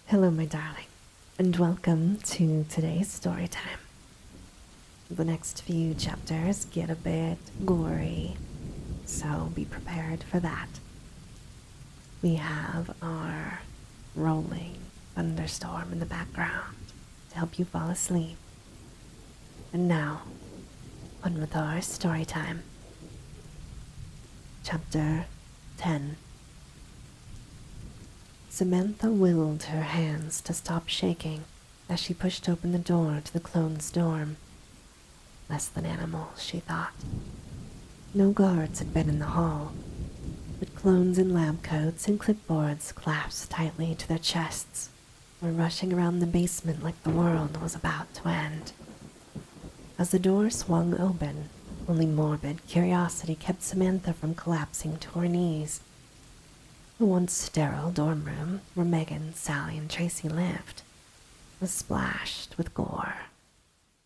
Hello, my darling, and welcome to today's story time. The next few chapters get a bit gory, so be prepared for that. We have our rolling thunderstorm in the background to help you fall asleep. And now, on with our story time. Chapter 10. Samantha willed her hands to stop shaking as she pushed open the door to the clone's dorm. Less than animals, she thought. No guards had been in the hall, but clones in lab coats and clipboards clasped tightly to their chests were rushing around the basement like the world was about to end. As the door swung open, only morbid curiosity kept Samantha from collapsing to her knees. The once sterile dorm room where Megan, Sally, and Tracy lived was splashed with gore.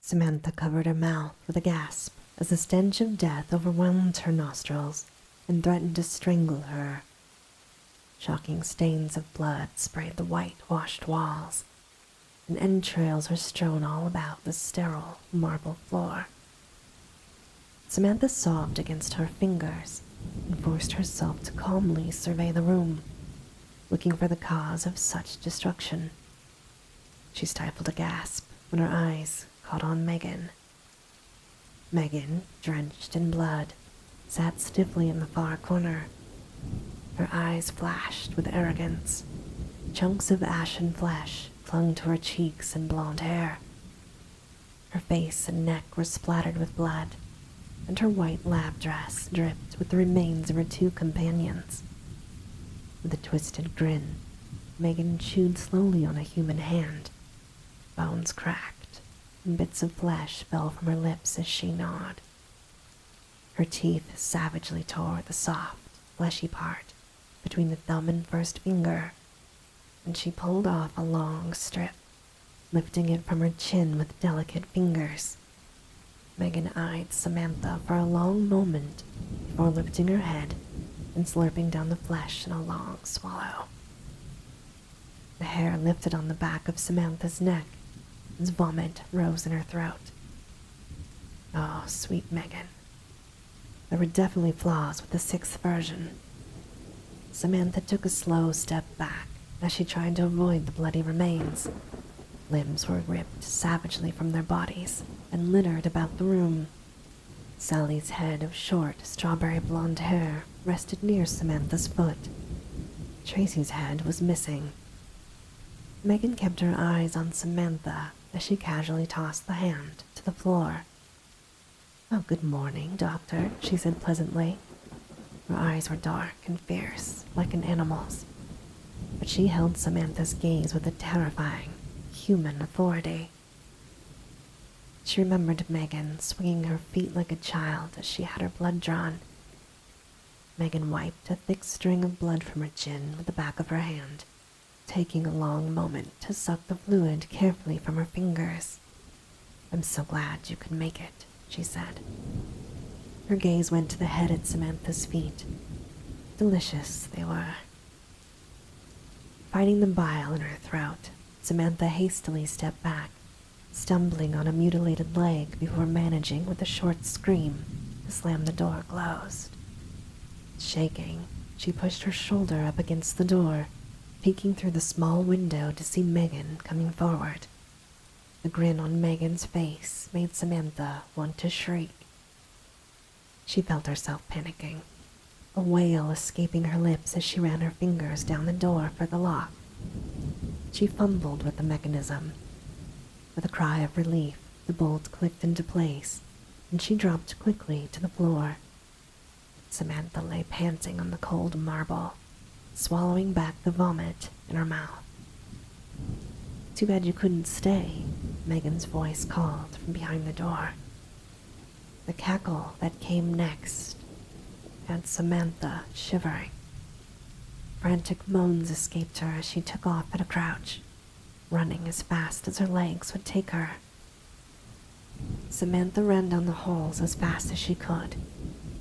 Samantha covered her mouth with a gasp as the stench of death overwhelmed her nostrils and threatened to strangle her. Shocking stains of blood sprayed the whitewashed walls, and entrails were strewn all about the sterile marble floor. Samantha sobbed against her fingers and forced herself to calmly survey the room, looking for the cause of such destruction. She stifled a gasp when her eyes caught on Megan. Megan, drenched in blood, sat stiffly in the far corner. Her eyes flashed with arrogance. Chunks of ashen flesh clung to her cheeks and blonde hair. Her face and neck were splattered with blood, and her white lab dress dripped with the remains of her two companions. With a twisted grin, Megan chewed slowly on a human hand. Bones cracked, and bits of flesh fell from her lips as she gnawed. Her teeth savagely tore the soft, fleshy part between the thumb and first finger, and she pulled off a long strip, lifting it from her chin with delicate fingers. Megan eyed Samantha for a long moment before lifting her head and slurping down the flesh in a long swallow. The hair lifted on the back of Samantha's neck as vomit rose in her throat. Oh, sweet Megan. There were definitely flaws with the sixth version. Samantha took a slow step back as she tried to avoid the bloody remains. Limbs were ripped savagely from their bodies and littered about the room. Sally's head of short, strawberry blonde hair rested near Samantha's foot. Tracy's head was missing. Megan kept her eyes on Samantha as she casually tossed the hand to the floor. "Oh, good morning, Doctor," she said pleasantly. Her eyes were dark and fierce, like an animal's, but she held Samantha's gaze with a terrifying, human authority. She remembered Megan swinging her feet like a child as she had her blood drawn. Megan wiped a thick string of blood from her chin with the back of her hand, taking a long moment to suck the fluid carefully from her fingers. "I'm so glad you could make it," she said. Her gaze went to the head at Samantha's feet. Delicious they were. Fighting the bile in her throat, Samantha hastily stepped back, stumbling on a mutilated leg before managing with a short scream to slam the door closed. Shaking, she pushed her shoulder up against the door, peeking through the small window to see Megan coming forward. The grin on Megan's face made Samantha want to shriek. She felt herself panicking, a wail escaping her lips as she ran her fingers down the door for the lock. She fumbled with the mechanism. With a cry of relief, the bolt clicked into place, and she dropped quickly to the floor. Samantha lay panting on the cold marble, swallowing back the vomit in her mouth. "Too bad you couldn't stay," Megan's voice called from behind the door. The cackle that came next had Samantha shivering. Frantic moans escaped her as she took off at a crouch, running as fast as her legs would take her. Samantha ran down the halls as fast as she could,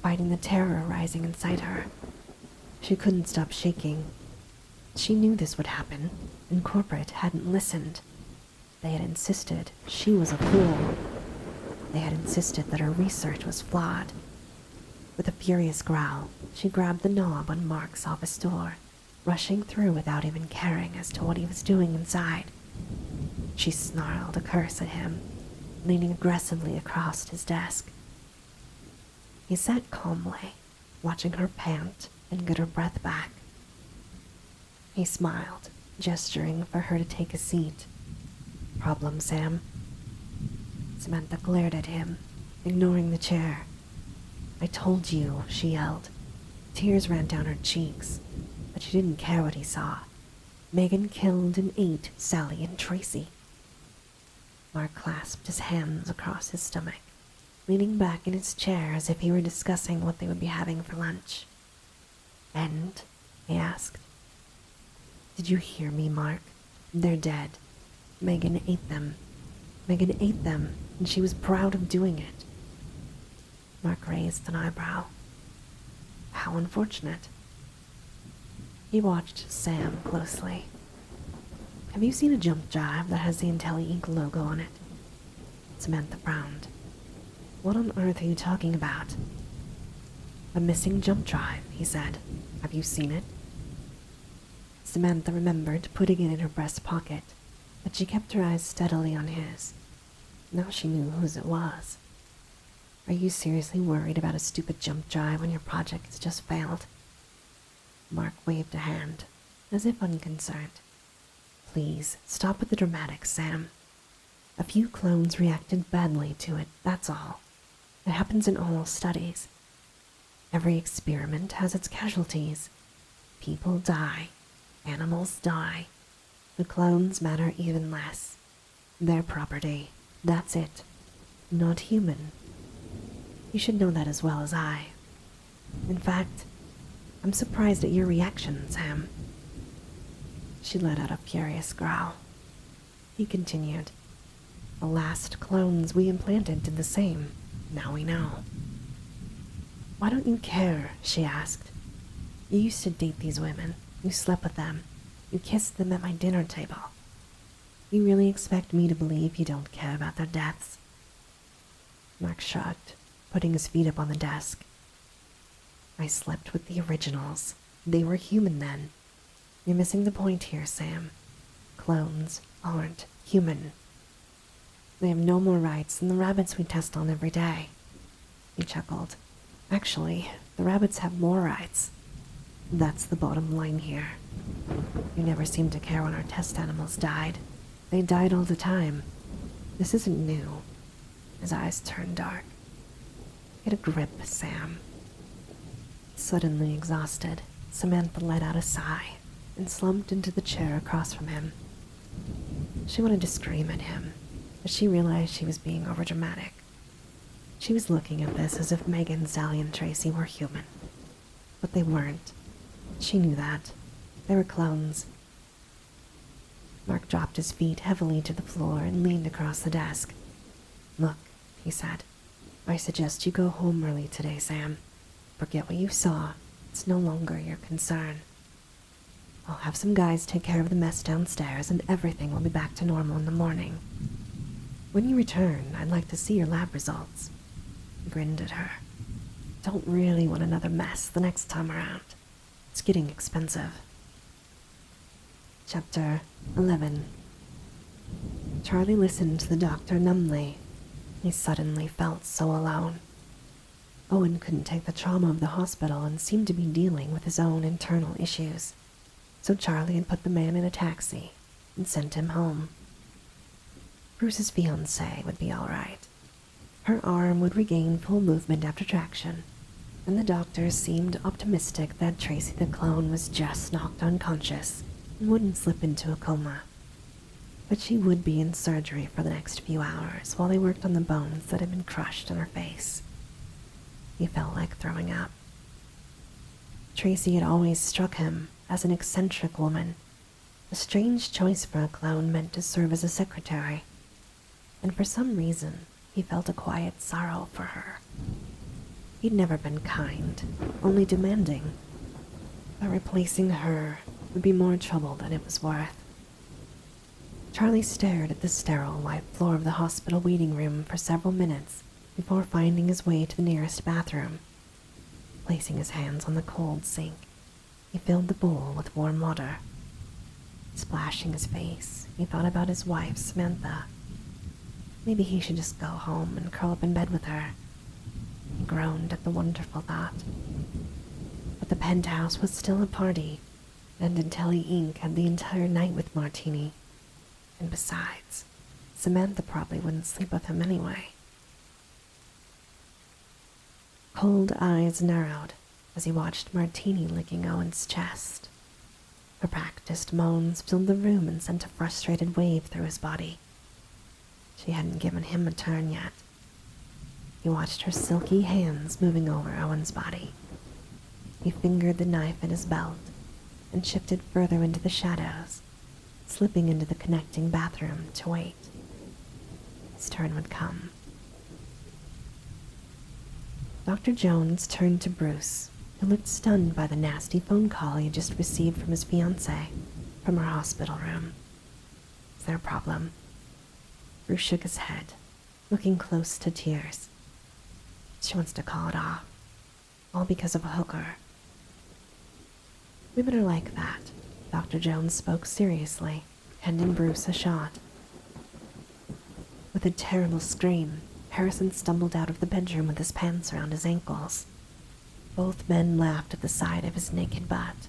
fighting the terror rising inside her. She couldn't stop shaking. She knew this would happen, and corporate hadn't listened. They had insisted she was a fool. They had insisted that her research was flawed. With a furious growl, she grabbed the knob on Mark's office door, rushing through without even caring as to what he was doing inside. She snarled a curse at him, leaning aggressively across his desk. He sat calmly, watching her pant and get her breath back. He smiled, gesturing for her to take a seat. "Problem, Sam?" Samantha glared at him, ignoring the chair. "I told you," she yelled. Tears ran down her cheeks, but she didn't care what he saw. Megan killed and ate Sally and Tracy. Mark clasped his hands across his stomach, leaning back in his chair as if he were discussing what they would be having for lunch. "And?" he asked. "Did you hear me, Mark? They're dead. Megan ate them. Megan ate them, and she was proud of doing it." Mark raised an eyebrow. "How unfortunate." He watched Sam closely. "Have you seen a jump drive that has the IntelliInc logo on it?" Samantha frowned. "What on earth are you talking about?" "A missing jump drive," he said. "Have you seen it?" Samantha remembered putting it in her breast pocket, but she kept her eyes steadily on his. Now she knew whose it was. "Are you seriously worried about a stupid jump drive when your project has just failed?" Mark waved a hand, as if unconcerned. "Please, stop with the dramatics, Sam. A few clones reacted badly to it, that's all. It happens in all studies. Every experiment has its casualties. People die. Animals die. The clones matter even less. They're property. That's it. Not human. You should know that as well as I. In fact, I'm surprised at your reaction, Sam." She let out a furious growl. He continued. "The last clones we implanted did the same. Now we know." "Why don't you care?" she asked. "You used to date these women. You slept with them. You kissed them at my dinner table. You really expect me to believe you don't care about their deaths?" Mark shrugged, putting his feet up on the desk. "I slept with the originals. They were human then. You're missing the point here, Sam. Clones aren't human. They have no more rights than the rabbits we test on every day." He chuckled. "Actually, the rabbits have more rights. That's the bottom line here. You never seemed to care when our test animals died. They died all the time. This isn't new." His eyes turned dark. "Get a grip, Sam." Suddenly exhausted, Samantha let out a sigh and slumped into the chair across from him. She wanted to scream at him, but she realized she was being overdramatic. She was looking at this as if Megan, Sally, and Tracy were human. But they weren't. She knew that. They were clones. Mark dropped his feet heavily to the floor and leaned across the desk. "Look," he said, "I suggest you go home early today, Sam. Forget what you saw. It's no longer your concern. I'll have some guys take care of the mess downstairs and everything will be back to normal in the morning. When you return, I'd like to see your lab results." He grinned at her. "Don't really want another mess the next time around. It's getting expensive." Chapter 11. Charlie listened to the doctor numbly. He suddenly felt so alone. Owen couldn't take the trauma of the hospital and seemed to be dealing with his own internal issues, so Charlie had put the man in a taxi and sent him home. Bruce's fiancée would be all right. Her arm would regain full movement after traction, and the doctors seemed optimistic that Tracy the clone was just knocked unconscious and wouldn't slip into a coma. But she would be in surgery for the next few hours while they worked on the bones that had been crushed in her face. He felt like throwing up. Tracy had always struck him as an eccentric woman, a strange choice for a clone meant to serve as a secretary, and for some reason he felt a quiet sorrow for her. He'd never been kind, only demanding, but replacing her would be more trouble than it was worth. Charlie stared at the sterile white floor of the hospital waiting room for several minutes before finding his way to the nearest bathroom. Placing his hands on the cold sink, he filled the bowl with warm water. Splashing his face, he thought about his wife, Samantha. Maybe he should just go home and curl up in bed with her. He groaned at the wonderful thought. But the penthouse was still a party, and Intelli Inc. had the entire night with Martini. And besides, Samantha probably wouldn't sleep with him anyway. Cold eyes narrowed as he watched Martini licking Owen's chest. Her practiced moans filled the room and sent a frustrated wave through his body. She hadn't given him a turn yet. He watched her silky hands moving over Owen's body. He fingered the knife in his belt and shifted further into the shadows, slipping into the connecting bathroom to wait. His turn would come. Dr. Jones turned to Bruce, who looked stunned by the nasty phone call he had just received from his fiancée from her hospital room. Is there a problem? Bruce shook his head, looking close to tears. She wants to call it off, all because of a hooker. Women are like that. Dr. Jones spoke seriously, handing Bruce a shot. With a terrible scream, Harrison stumbled out of the bedroom with his pants around his ankles. Both men laughed at the sight of his naked butt.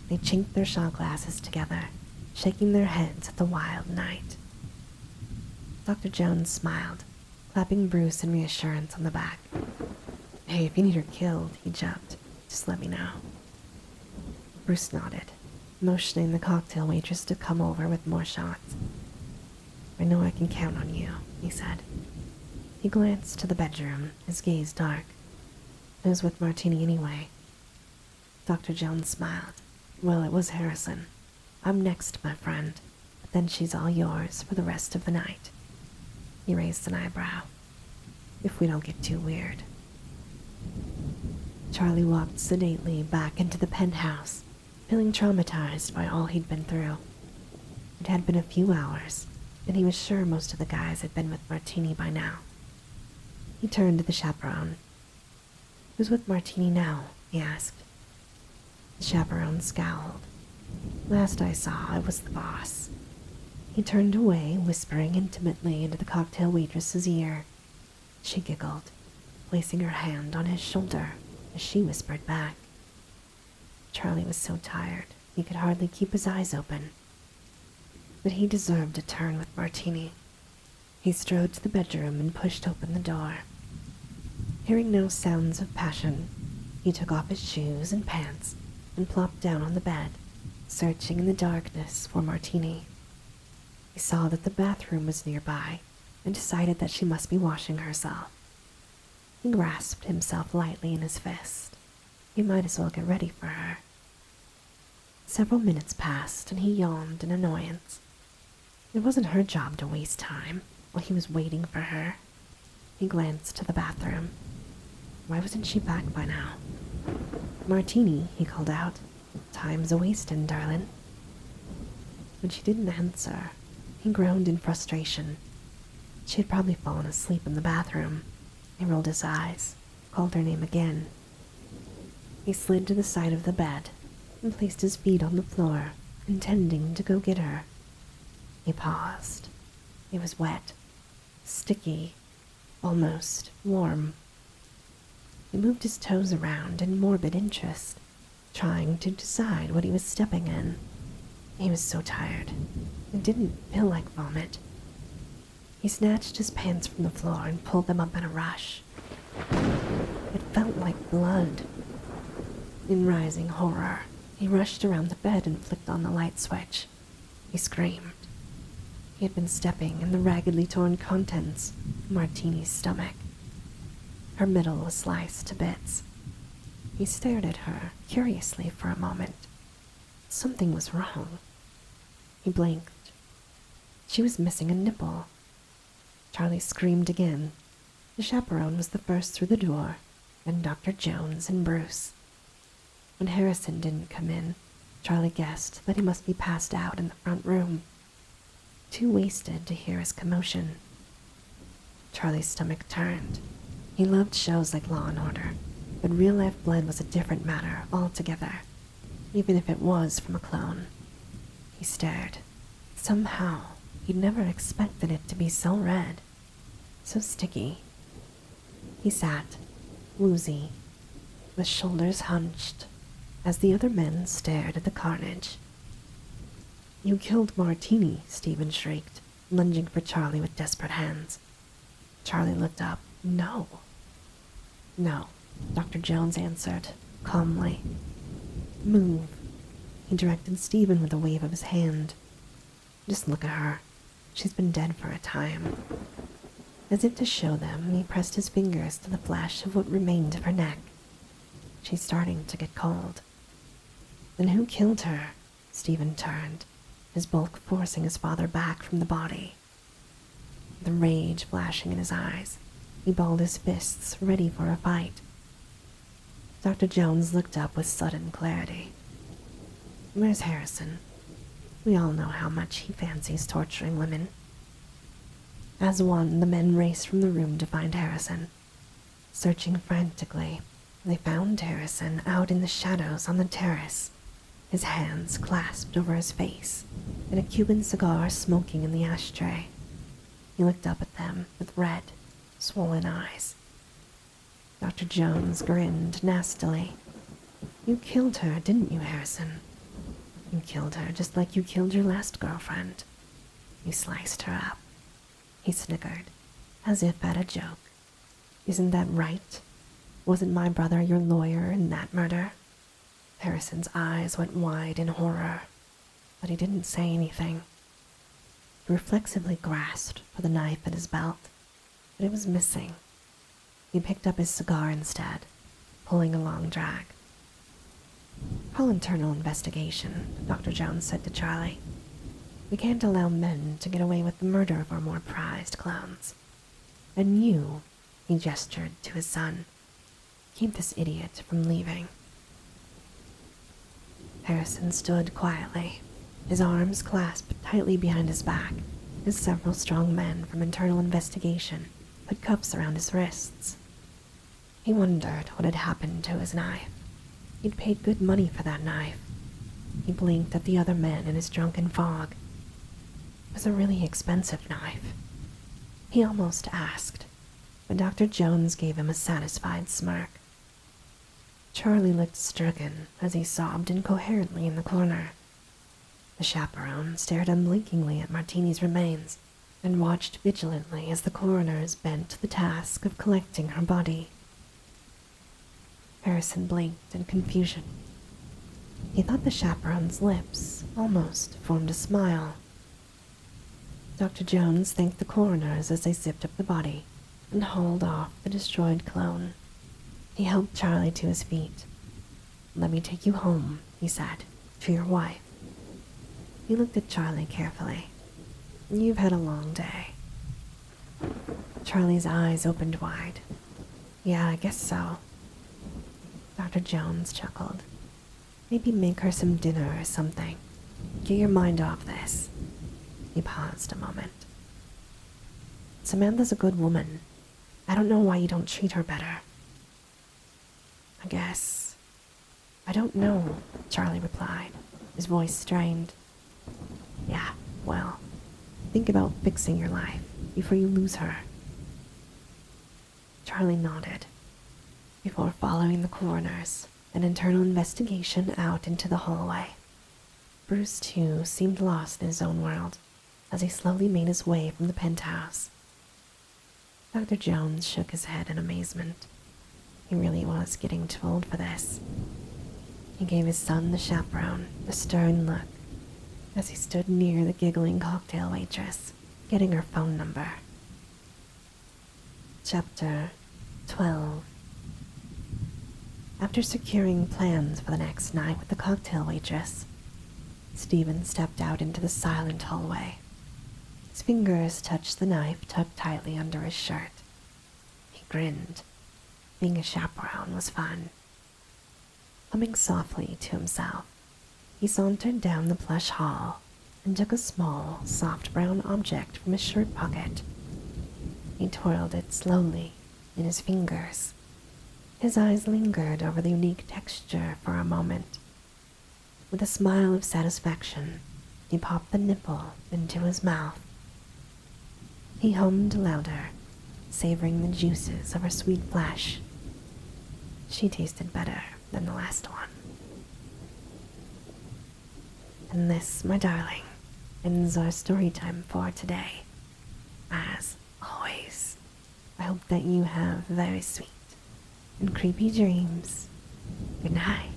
They chinked their shot glasses together, shaking their heads at the wild night. Dr. Jones smiled, clapping Bruce in reassurance on the back. Hey, if you need her killed, he joked. Just let me know. Bruce nodded, motioning the cocktail waitress to come over with more shots. I know I can count on you, he said. He glanced to the bedroom, his gaze dark. It was with Martini anyway. Dr. Jones smiled. Well, it was Harrison. I'm next, my friend, but then she's all yours for the rest of the night. He raised an eyebrow. If we don't get too weird. Charlie walked sedately back into the penthouse, feeling traumatized by all he'd been through. It had been a few hours, and he was sure most of the guys had been with Martini by now. He turned to the chaperone. Who's with Martini now? He asked. The chaperone scowled. Last I saw, it was the boss. He turned away, whispering intimately into the cocktail waitress's ear. She giggled, placing her hand on his shoulder as she whispered back. Charlie was so tired he could hardly keep his eyes open. But he deserved a turn with Martini. He strode to the bedroom and pushed open the door. Hearing no sounds of passion, he took off his shoes and pants and plopped down on the bed, searching in the darkness for Martini. He saw that the bathroom was nearby and decided that she must be washing herself. He grasped himself lightly in his fist. He might as well get ready for her. Several minutes passed and he yawned in annoyance. It wasn't her job to waste time while he was waiting for her. He glanced to the bathroom. Why wasn't she back by now? Martini, he called out. Time's a-wastin', darlin'. When she didn't answer, he groaned in frustration. She had probably fallen asleep in the bathroom. He rolled his eyes, called her name again. He slid to the side of the bed and placed his feet on the floor, intending to go get her. He paused. It was wet, sticky, almost warm. He moved his toes around in morbid interest, trying to decide what he was stepping in. He was so tired. It didn't feel like vomit. He snatched his pants from the floor and pulled them up in a rush. It felt like blood. In rising horror, he rushed around the bed and flicked on the light switch. He screamed. He had been stepping in the raggedly torn contents of Martini's stomach. Her middle was sliced to bits. He stared at her curiously for a moment. Something was wrong. He blinked. She was missing a nipple. Charlie screamed again. The chaperone was the first through the door, then Dr. Jones and Bruce. When Harrison didn't come in, Charlie guessed that he must be passed out in the front room, too wasted to hear his commotion. Charlie's stomach turned. He loved shows like Law and Order, but real-life blood was a different matter altogether, even if it was from a clone. He stared. Somehow, he'd never expected it to be so red, so sticky. He sat, woozy, with shoulders hunched, as the other men stared at the carnage. "You killed Martini," Stephen shrieked, lunging for Charlie with desperate hands. Charlie looked up. "No." "No," Dr. Jones answered, calmly. "Move," he directed Stephen with a wave of his hand. "Just look at her. She's been dead for a time." As if to show them, he pressed his fingers to the flesh of what remained of her neck. "She's starting to get cold." "Then who killed her?" Stephen turned, his bulk forcing his father back from the body. The rage flashing in his eyes, he balled his fists, ready for a fight. Dr. Jones looked up with sudden clarity. "Where's Harrison? We all know how much he fancies torturing women." As one, the men raced from the room to find Harrison. Searching frantically, they found Harrison out in the shadows on the terrace, his hands clasped over his face, and a Cuban cigar smoking in the ashtray. He looked up at them with red, swollen eyes. Dr. Jones grinned nastily. "You killed her, didn't you, Harrison? You killed her just like you killed your last girlfriend. You sliced her up." He snickered, as if at a joke. "Isn't that right? Wasn't my brother your lawyer in that murder?" Harrison's eyes went wide in horror, but he didn't say anything. He reflexively grasped for the knife at his belt, but it was missing. He picked up his cigar instead, pulling a long drag. "Call internal investigation," Dr. Jones said to Charlie. "We can't allow men to get away with the murder of our more prized clones. And you," he gestured to his son, "keep this idiot from leaving." Harrison stood quietly, his arms clasped tightly behind his back, as several strong men from internal investigation put cuffs around his wrists. He wondered what had happened to his knife. He'd paid good money for that knife. He blinked at the other men in his drunken fog. It was a really expensive knife. He almost asked, but Dr. Jones gave him a satisfied smirk. Charlie looked stricken as he sobbed incoherently in the corner. The chaperone stared unblinkingly at Martini's remains and watched vigilantly as the coroners bent to the task of collecting her body. Harrison blinked in confusion. He thought the chaperone's lips almost formed a smile. Dr. Jones thanked the coroners as they zipped up the body and hauled off the destroyed clone. He helped Charlie to his feet. "Let me take you home," he said, "to your wife." He looked at Charlie carefully. "You've had a long day." Charlie's eyes opened wide. "Yeah, I guess so." Dr. Jones chuckled. "Maybe make her some dinner or something. Get your mind off this." He paused a moment. "Samantha's a good woman. I don't know why you don't treat her better." "I guess. I don't know," Charlie replied, his voice strained. "Yeah, well, think about fixing your life before you lose her." Charlie nodded, before following the coroners and internal investigation out into the hallway. Bruce, too, seemed lost in his own world as he slowly made his way from the penthouse. Dr. Jones shook his head in amazement. He really was getting too old for this. He gave his son, the chaperone, a stern look as he stood near the giggling cocktail waitress, getting her phone number. Chapter 12. After securing plans for the next night with the cocktail waitress, Stephen stepped out into the silent hallway. His fingers touched the knife tucked tightly under his shirt. He grinned. Being a chaperone was fun. Humming softly to himself, He sauntered down the plush hall and took a small, soft brown object from his shirt pocket. He twirled it slowly in his fingers. His eyes lingered over the unique texture for a moment. With a smile of satisfaction, he popped the nipple into his mouth. He hummed louder, savoring the juices of her sweet flesh. She tasted better than the last one. And this, my darling, ends our story time for today. As always, I hope that you have very sweet and creepy dreams. Good night.